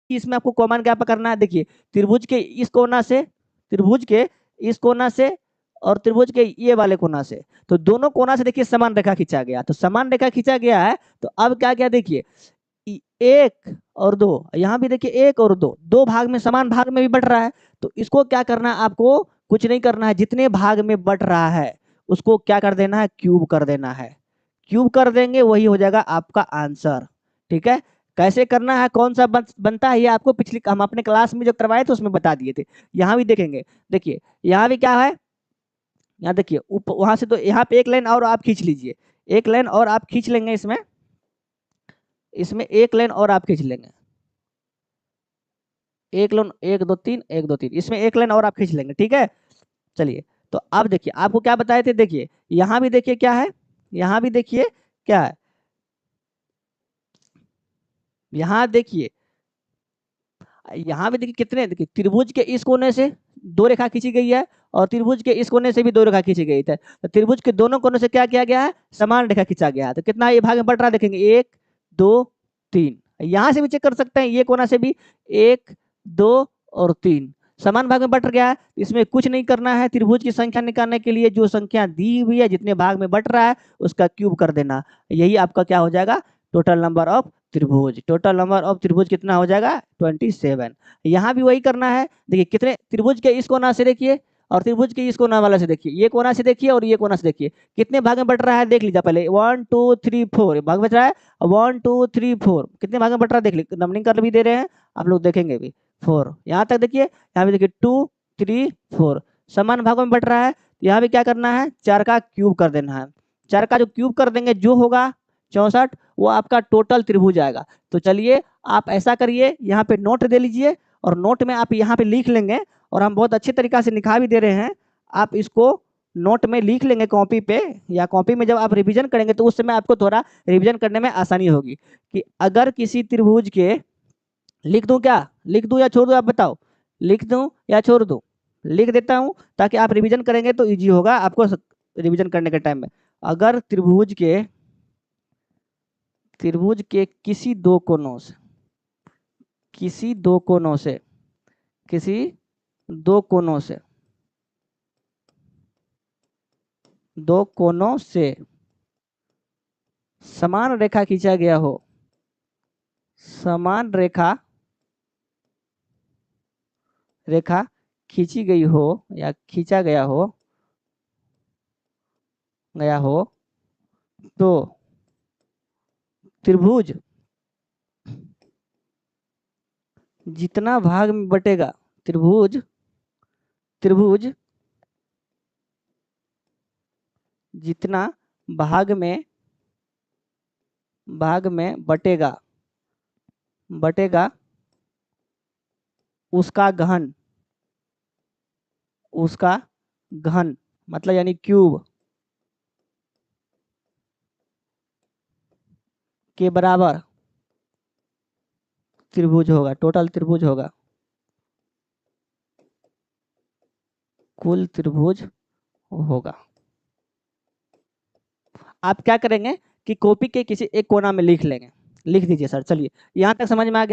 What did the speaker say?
इसमें आपको कॉमन क्या पकड़ना है, देखिए त्रिभुज के इस कोना से, त्रिभुज के इस कोना से और त्रिभुज के ये वाले कोना से, तो दोनों कोना से देखिए समान रेखा खींचा गया, तो समान रेखा खींचा गया है। तो अब क्या क्या देखिए, एक और दो, यहाँ भी देखिए एक और दो, दो भाग में, समान भाग में भी बट रहा है। तो इसको क्या करना है, आपको कुछ नहीं करना है, जितने भाग में बट रहा है उसको क्या कर देना है, क्यूब कर देना है। क्यूब कर देंगे वही हो जाएगा आपका आंसर। ठीक है, कैसे करना है, कौन सा बनता है, ये आपको पिछली हम अपने क्लास में जो करवाए थे उसमें बता दिए थे। यहाँ भी देखेंगे, देखिए यहाँ भी क्या है, यहाँ देखिए ऊपर वहां से, तो यहाँ पे एक लाइन और आप खींच लीजिए, एक लाइन और आप खींच लेंगे, इसमें इसमें एक लाइन और आप खींच लेंगे, एक लाइन, एक दो तीन, एक दो तीन, इसमें एक लाइन और आप खींच लेंगे। ठीक है, चलिए, तो अब देखिए आपको क्या बताए थे, देखिए यहाँ भी देखिए क्या है, यहाँ भी देखिए क्या है, यहाँ देखिए, यहाँ भी देखिए कितने, देखिए त्रिभुज के इस कोने से दो रेखा खींची गई है और त्रिभुज के इस कोने से भी दो रेखा खींची गई है। तो त्रिभुज के दोनों कोनों से क्या किया गया है, समान रेखा खींचा गया है। तो कितना ये भाग में बढ़ रहा है, देखेंगे एक दो तीन, यहाँ से भी चेक कर सकते हैं, ये कोना से भी एक दो और तीन समान भाग में बट गया है। इसमें कुछ नहीं करना है, त्रिभुज की संख्या निकालने के लिए जो संख्या दी हुई है, जितने भाग में बट रहा है उसका क्यूब कर देना, यही आपका क्या हो जाएगा, टोटल नंबर ऑफ त्रिभुज। टोटल नंबर ऑफ त्रिभुज कितना हो जाएगा, 27। यहाँ भी वही करना है, देखिए कितने त्रिभुज के इस कोना से देखिए और त्रिभुज के इस कोना वाला से देखिए, ये कोना से देखिए और ये कोना से देखिए, कितने भाग में बट रहा है देख लीजिए पहले, 1 2 3 4 भाग बच रहा है, 1 2 3 4 कितने भाग में बट रहा है देख लीजिए, नंबरिंग कर भी दे रहे हैं आप लोग, देखेंगे भी 4, यहाँ तक देखिए, यहाँ भी देखिए 2 3 4 समान भागों में बट रहा है। यहाँ भी क्या करना है, 4 का क्यूब कर देना है, 4 का जो क्यूब कर देंगे जो होगा 64, वो आपका टोटल त्रिभुज आएगा। तो चलिए आप ऐसा करिए, यहाँ पे नोट दे लीजिए और नोट में आप यहाँ पे लिख लेंगे, और हम बहुत अच्छे तरीका से लिखा भी दे रहे हैं, आप इसको नोट में लिख लेंगे कॉपी पे, या कॉपी में जब आप रिवीजन करेंगे तो उस समय आपको थोड़ा रिवीजन करने में आसानी होगी। कि अगर किसी त्रिभुज के, लिख दूं क्या, लिख दूं या छोड़ दूं, आप बताओ, लिख दूं या छोड़ दूं, लिख देता हूं ताकि आप रिवीजन करेंगे तो इजी होगा आपको रिवीजन करने के टाइम में। अगर त्रिभुज के किसी दो कोनों से, किसी दो कोनों से, किसी दो कोनों से, दो कोनों से समान रेखा खींचा गया हो, समान रेखा, रेखा खींची गई हो या खींचा गया हो तो त्रिभुज जितना भाग में बटेगा, त्रिभुज त्रिभुज जितना भाग में बटेगा, उसका घन, उसका घन मतलब यानी क्यूब के बराबर त्रिभुज होगा, टोटल त्रिभुज होगा, कुल त्रिभुज होगा। आप क्या करेंगे कि कॉपी के किसी एक कोना में लिख लेंगे, लिख दीजिए सर। चलिए यहाँ तक समझ में आ गया।